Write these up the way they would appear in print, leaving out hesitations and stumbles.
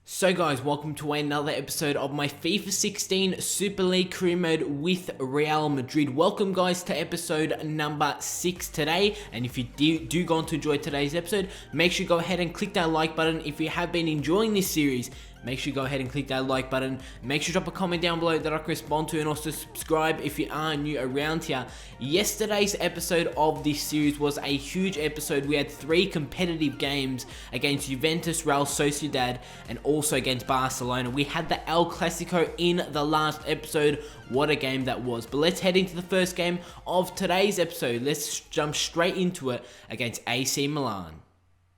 So guys, welcome to another episode of my FIFA 16 Super League career mode with Real Madrid. Welcome guys to episode number 6 today, and if you do go on to enjoy today's episode, make sure you go ahead and click that like button. If you have been enjoying this series, make sure you go ahead and click that like button. Make sure you drop a comment down below that I can respond to, and also subscribe if you are new around here. Yesterday's episode of this series was a huge episode. We had 3 competitive games against Juventus, Real Sociedad, and also against Barcelona. We had the El Clasico in the last episode. What a game that was. But let's head into the first game of today's episode. Let's jump straight into it against AC Milan.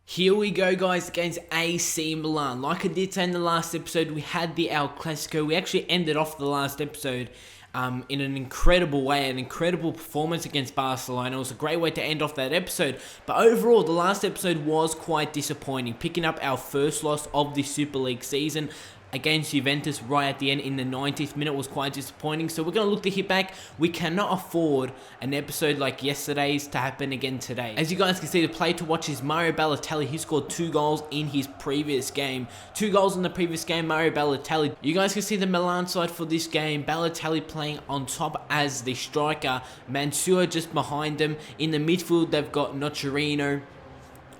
Here we go guys, against AC Milan. Like I did say in the last episode, we had the El Clasico. We actually ended off the last episode in an incredible way, an incredible performance against Barcelona. It was a great way to end off that episode. But overall, the last episode was quite disappointing, picking up our first loss of the Super League season against Juventus right at the end in the 90th minute was quite disappointing. So we're going to look to hit back. We cannot afford an episode like yesterday's to happen again today. As you guys can see, the play to watch is Mario Balotelli. He scored 2 goals in his previous game. 2 goals in the previous game, Mario Balotelli. You guys can see the Milan side for this game. Balotelli playing on top as the striker. Mansour just behind him. In the midfield, they've got Nocerino,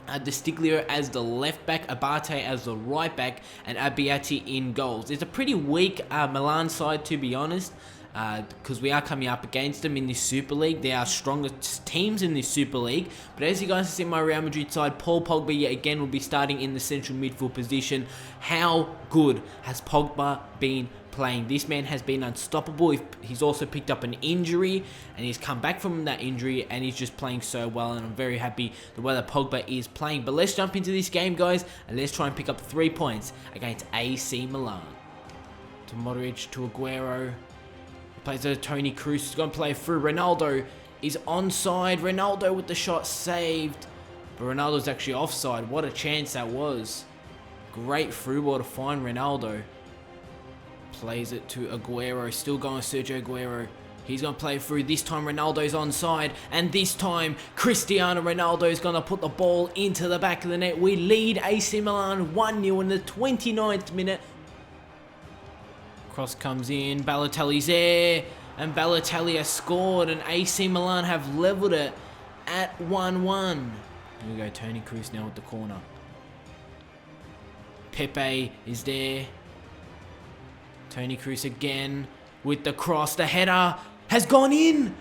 De Stiglio as the left back, Abate as the right back, and Abbiati in goals. It's a pretty weak Milan side, to be honest, because we are coming up against them in this Super League. They are strongest teams in this Super League. But as you guys see, my Real Madrid side, Paul Pogba yet again will be starting in the central midfield position. How good has Pogba been playing? This man has been unstoppable. He's also picked up an injury, and he's come back from that injury, and he's just playing so well, and I'm very happy the way that Pogba is playing. But let's jump into this game, guys, and let's try and pick up 3 points against AC Milan. To Modric, to Aguero. He plays to Toni Kroos. He's going to play through. Ronaldo is onside. Ronaldo with the shot saved, but Ronaldo's actually offside. What a chance that was. Great through ball to find Ronaldo. Plays it to Aguero, still going Sergio Aguero. He's going to play through. This time Ronaldo's onside, and this time Cristiano Ronaldo is going to put the ball into the back of the net. We lead AC Milan 1-0 in the 29th minute. Cross comes in, Balotelli's there, and Balotelli has scored, and AC Milan have leveled it at 1-1. Here we go, Toni Kroos now at the corner. Pepe is there. Toni Kroos again with the cross. The header has gone in,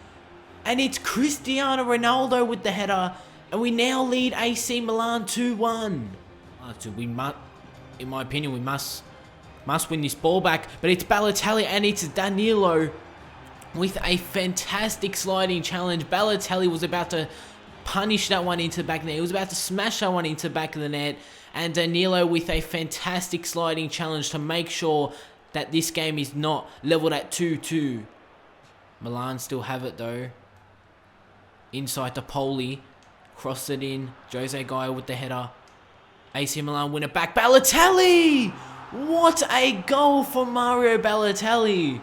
and it's Cristiano Ronaldo with the header, and we now lead AC Milan 2-1. So we must, in my opinion, we must win this ball back. But it's Balotelli, and it's Danilo with a fantastic sliding challenge. Balotelli was about to punish that one into the back of the net. He was about to smash that one into the back of the net, and Danilo with a fantastic sliding challenge to make sure that this game is not leveled at 2-2. Milan still have it though. Inside to Poli. Cross it in. Jose Gaia with the header. AC Milan win it back. Balotelli! What a goal for Mario Balotelli.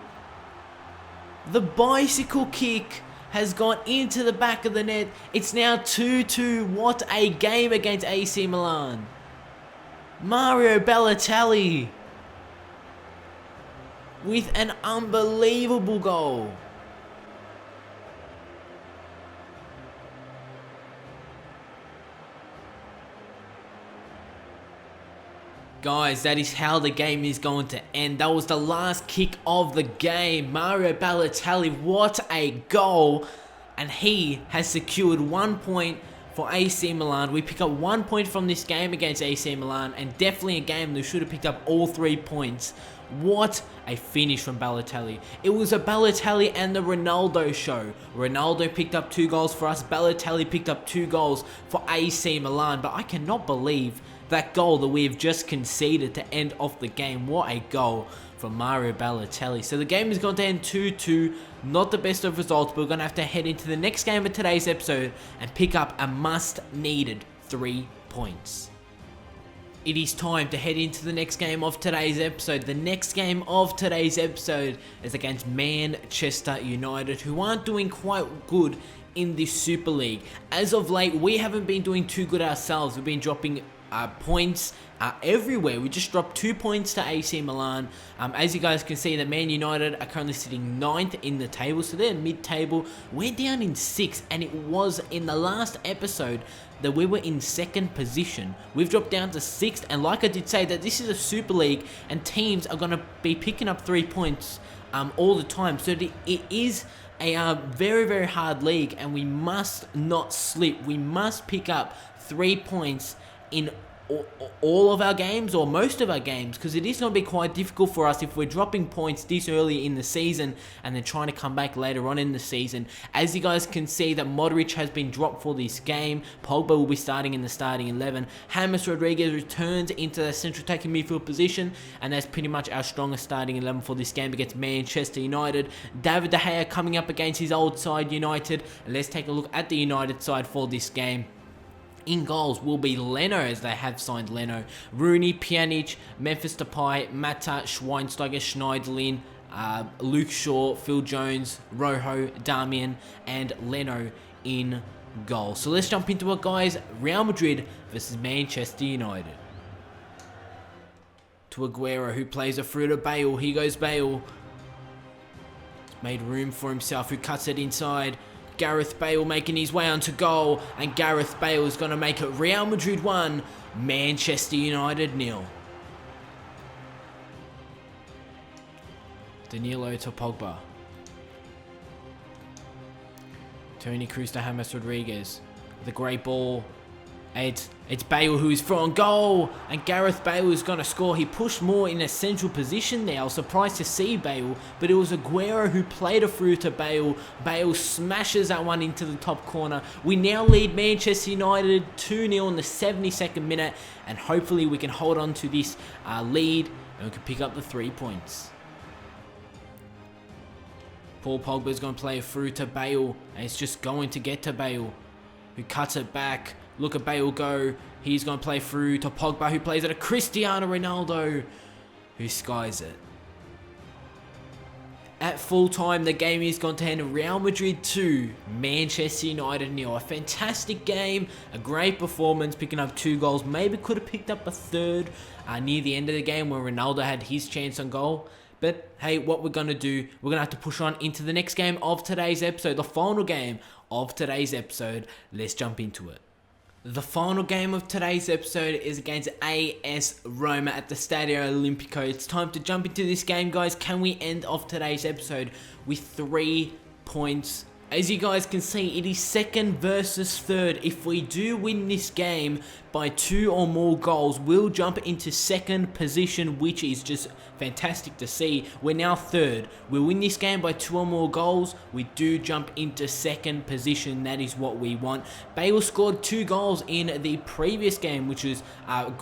The bicycle kick has gone into the back of the net. It's now 2-2. What a game against AC Milan. Mario Balotelli with an unbelievable goal. Guys, that is how the game is going to end. That was the last kick of the game. Mario Balotelli, what a goal. And he has secured 1 point for AC Milan. We pick up 1 point from this game against AC Milan, and definitely a game that should have picked up all 3 points. What a finish from Balotelli. It was a Balotelli and the Ronaldo show. Ronaldo picked up 2 goals for us. Balotelli picked up 2 goals for AC Milan. But I cannot believe that goal that we have just conceded to end off the game. What a goal from Mario Balotelli. So the game is going to end 2-2. Not the best of results, but we're going to have to head into the next game of today's episode and pick up a must-needed 3 points. It is time to head into the next game of today's episode. The next game of today's episode is against Manchester United, who aren't doing quite good in this Super League. As of late, we haven't been doing too good ourselves. We've been dropping points everywhere. We just dropped 2 points to AC Milan. As you guys can see, the Man United are currently sitting 9th in the table, so they're mid-table. We're down in 6th, and it was in the last episode that we were in 2nd position. We've dropped down to 6th, and like I did say, that this is a Super League, and teams are going to be picking up 3 points all the time. So it is a very, very hard league, and we must not slip. We must pick up 3 points in all of our games, or most of our games, because it is going to be quite difficult for us if we're dropping points this early in the season and then trying to come back later on in the season. As you guys can see, that Modric has been dropped for this game. Pogba will be starting in the starting 11. James Rodriguez returns into the central attacking midfield position, and that's pretty much our strongest starting 11 for this game against Manchester United. David De Gea coming up against his old side, United. And let's take a look at the United side for this game. In goals will be Leno, as they have signed Leno, Rooney, Pjanic, Memphis Depay, Mata, Schweinsteiger, Schneiderlin, Luke Shaw, Phil Jones, Rojo, Darmian, and Leno in goal. So let's jump into it, guys. Real Madrid versus Manchester United. To Aguero, who plays it through to Bale. Here goes Bale. Made room for himself, who cuts it inside. Gareth Bale making his way onto goal, and Gareth Bale is going to make it Real Madrid 1, Manchester United 0. Danilo to Pogba. Toni Kroos to James Rodriguez. The great ball. It's Bale who is from goal, and Gareth Bale is going to score. He pushed more in a central position there. I was surprised to see Bale, but it was Aguero who played it through to Bale. Bale smashes that one into the top corner. We now lead Manchester United 2-0 in the 72nd minute, and hopefully we can hold on to this lead and we can pick up the 3 points. Paul Pogba is going to play it through to Bale, and it's just going to get to Bale, who cuts it back. Look at Bale go. He's going to play through to Pogba, who plays it to Cristiano Ronaldo, who skies it. At full time, the game is going to end Real Madrid 2, Manchester United 0. A fantastic game, a great performance, picking up 2 goals. Maybe could have picked up a third near the end of the game when Ronaldo had his chance on goal. But hey, what we're going to do, we're going to have to push on into the next game of today's episode, the final game of today's episode. Let's jump into it. The final game of today's episode is against AS Roma at the Stadio Olimpico. It's time to jump into this game, guys. Can we end off today's episode with 3 points? As you guys can see, it is 2nd versus 3rd. If we do win this game by 2 or more goals, we'll jump into 2nd position, which is just fantastic to see. We're now 3rd. We win this game by 2 or more goals, we do jump into 2nd position. That is what we want. Bale scored 2 goals in the previous game, which was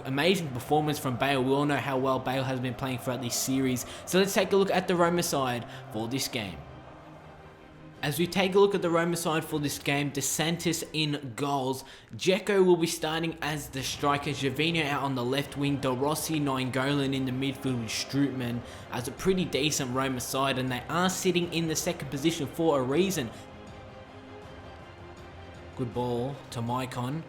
amazing performance from Bale. We all know how well Bale has been playing throughout this series. So let's take a look at the Roma side for this game. As we take a look at the Roma side for this game, DeSantis in goals. Dzeko will be starting as the striker. Gervinho out on the left wing. De Rossi, Nainggolan in the midfield with Strootman. As a pretty decent Roma side, and they are sitting in the 2nd position for a reason. Good ball to Maicon.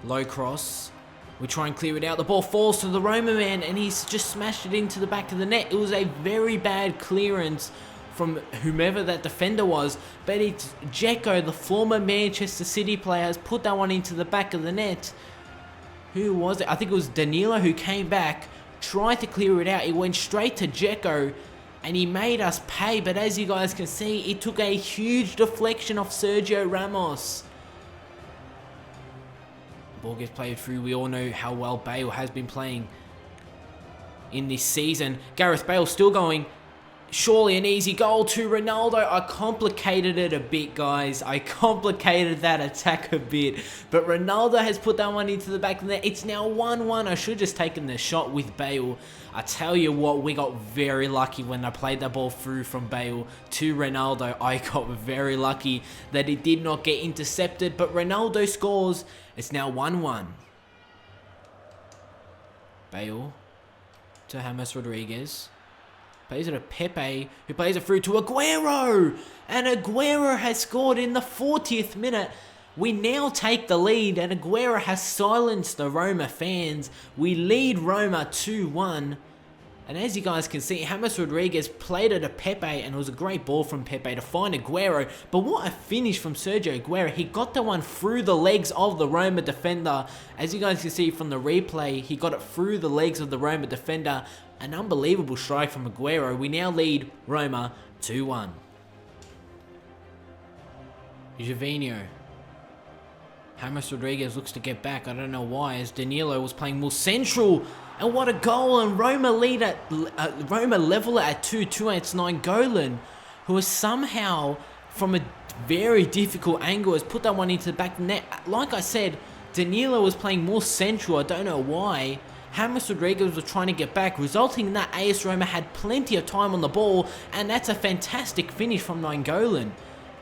Low cross. We try and clear it out. The ball falls to the Roma man, and he's just smashed it into the back of the net. It was a very bad clearance from whomever that defender was, but it's Dzeko, the former Manchester City player, has put that one into the back of the net. Who was it? I think it was Danilo who came back, tried to clear it out. It went straight to Dzeko, and he made us pay, but as you guys can see, it took a huge deflection off Sergio Ramos. Ball gets played through. We all know how well Bale has been playing in this season. Gareth Bale still going. Surely an easy goal to Ronaldo. I complicated it a bit, guys. I complicated that attack a bit. But Ronaldo has put that one into the back of the net. It's now 1-1. I should have just taken the shot with Bale. I tell you what, we got very lucky when I played that ball through from Bale to Ronaldo. I got very lucky that it did not get intercepted. But Ronaldo scores. It's now 1-1. Bale to James Rodriguez. Plays it to Pepe, who plays it through to Aguero. And Aguero has scored in the 40th minute. We now take the lead, and Aguero has silenced the Roma fans. We lead Roma 2-1. And as you guys can see, James Rodriguez played it to Pepe, and it was a great ball from Pepe to find Aguero. But what a finish from Sergio Aguero. He got the one through the legs of the Roma defender. As you guys can see from the replay, he got it through the legs of the Roma defender. An unbelievable strike from Aguero. We now lead Roma 2-1. Gervinho. James Rodriguez looks to get back. I don't know why, as Danilo was playing more central. And what a goal, and Roma level it at 2-2, and it's Nainggolan, who has somehow, from a very difficult angle, has put that one into the back of the net. Like I said, Danilo was playing more central. I don't know why. James Rodriguez was trying to get back, resulting in that AS Roma had plenty of time on the ball, and that's a fantastic finish from Nainggolan.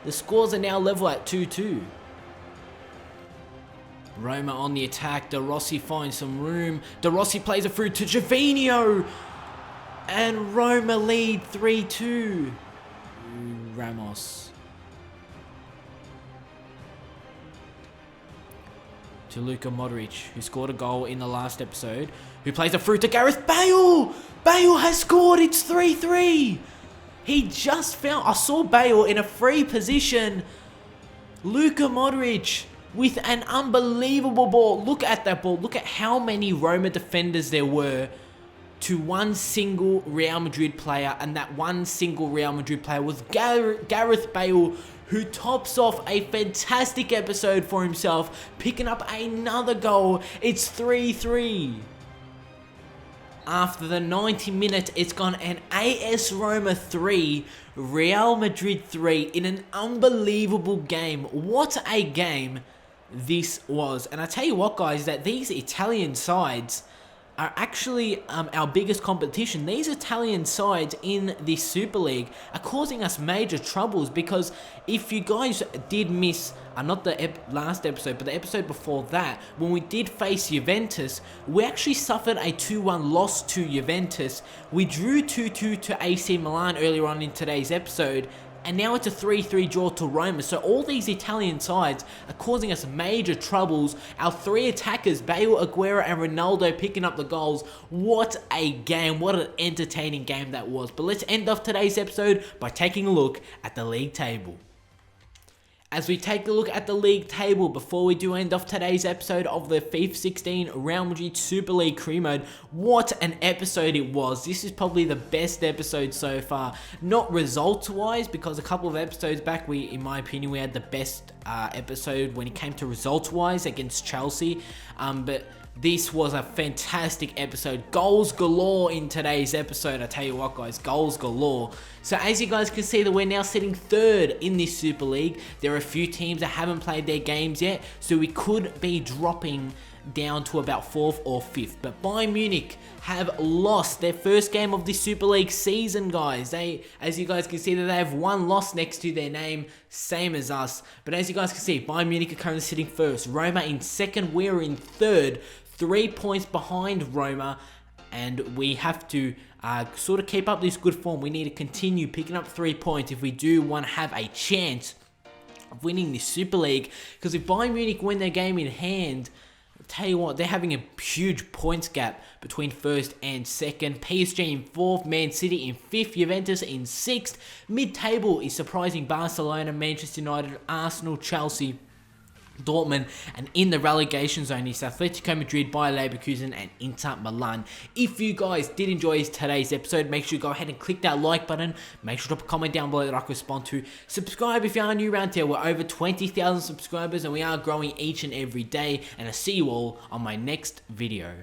The scores are now level at 2-2. Roma on the attack. De Rossi finds some room. De Rossi plays it through to Gervinho. And Roma lead 3-2. Ramos. To Luka Modric, who scored a goal in the last episode. Who plays it through to Gareth Bale. Bale has scored. It's 3-3. He just found... I saw Bale in a free position. Luka Modric with an unbelievable ball. Look at that ball. Look at how many Roma defenders there were to one single Real Madrid player. And that one single Real Madrid player was Gareth Bale, who tops off a fantastic episode for himself, picking up another goal. It's 3-3. After the 90-minute, it's gone an AS Roma 3, Real Madrid 3 in an unbelievable game. What a game this was. And I tell you what, guys, that these Italian sides are actually our biggest competition. These Italian sides in the Super League are causing us major troubles, because if you guys did miss, not the last episode, but the episode before that, when we did face Juventus, we actually suffered a 2-1 loss to Juventus. We drew 2-2 to AC Milan earlier on in today's episode, and now it's a 3-3 draw to Roma. So all these Italian sides are causing us major troubles. Our three attackers, Bale, Aguero and Ronaldo, picking up the goals. What a game. What an entertaining game that was. But let's end off today's episode by taking a look at the league table. As we take a look at the league table, before we do end off today's episode of the FIFA 16 Real Madrid Super League Career Mode, what an episode it was. This is probably the best episode so far. Not results-wise, because a couple of episodes back, in my opinion, we had the best episode when it came to results-wise against Chelsea. But this was a fantastic episode. Goals galore in today's episode. I tell you what, guys, goals galore. So as you guys can see, that we're now sitting third in this Super League. There are a few teams that haven't played their games yet, so we could be dropping down to about 4th or 5th. But Bayern Munich have lost their first game of the Super League season, guys. As you guys can see, that they have one loss next to their name, same as us. But as you guys can see, Bayern Munich are currently sitting first. Roma in second, we're in third, 3 points behind Roma. And we have to sort of keep up this good form. We need to continue picking up 3 points if we do want to have a chance of winning this Super League. Because if Bayern Munich win their game in hand, I'll tell you what, they're having a huge points gap between first and second. PSG in 4th, Man City in 5th, Juventus in 6th. Mid-table is surprising Barcelona, Manchester United, Arsenal, Chelsea, Dortmund, and in the relegation zone is Atletico Madrid, Bayer Leverkusen and Inter Milan. If you guys did enjoy today's episode, make sure you go ahead and click that like button. Make sure to drop a comment down below that I can respond to. Subscribe if you are new around here. We're over 20,000 subscribers and we are growing each and every day. And I'll see you all on my next video.